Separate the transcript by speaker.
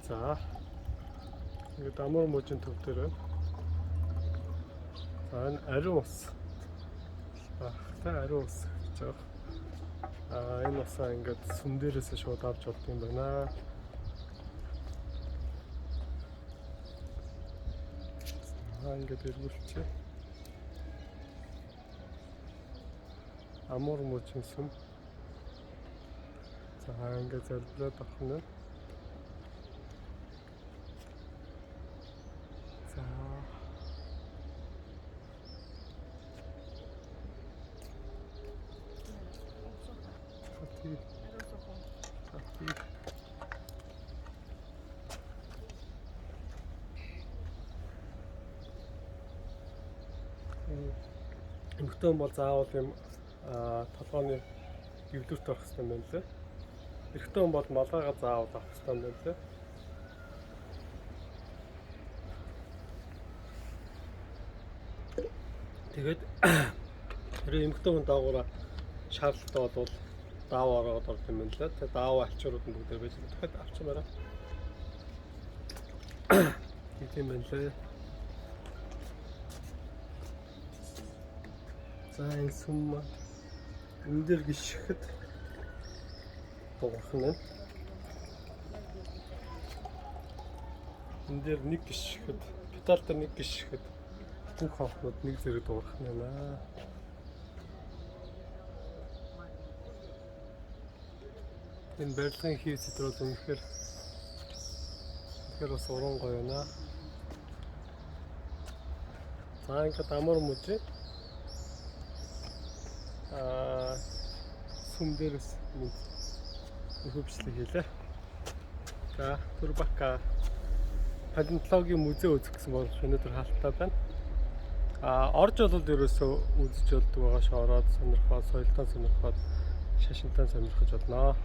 Speaker 1: За ингээд амар мужийн төв дээр байна. За энэ ариун ус. Та ариун ус гэж байгаа. Энэ усаа ингээд сүм дээрээс шууд авч болд юм байна. Ингээд эргүүлчихье. Амар мужийн сүм. За ингээд залбираад авах нь. За эмхтэн бол заавал юм толгойн эвлүүрт орох хэрэгтэй юм байна лээ. Эрэгтэн бол малгайгаа заавал авах хэрэгтэй юм байна лээ. Тэгээд тэр эмхтэн хүн даагуура шаардлагатай бол даав ороод орд юм байна лээ. Тэгээд даав ачуурууд нь бүгд байж дахиад авчмаараа. Тийм байна лээ. За энэ сүм энэ дээр гიშгэхэд дуурах нь. Энэ дээр нэг гიშгэхэд педал дээр нэг гიშгэхэд бүх хавхнууд нэг зэрэг дуурах нь байна. Энэ барилгын хийв зэтрүүл үнэхээр бас уран гоё байна. За ингээд амар мужи сүм дээрээс хөвчлөг хийлээ. За Турбака палеонтологийн музей үзэх гэсэн бол өнөөдөр хаалттай байна. Орж болол ерөөсөө үзэж болдог байгаа шоороод сонирхоод соёлтой сонирхоод шашинтай сонирхож болно.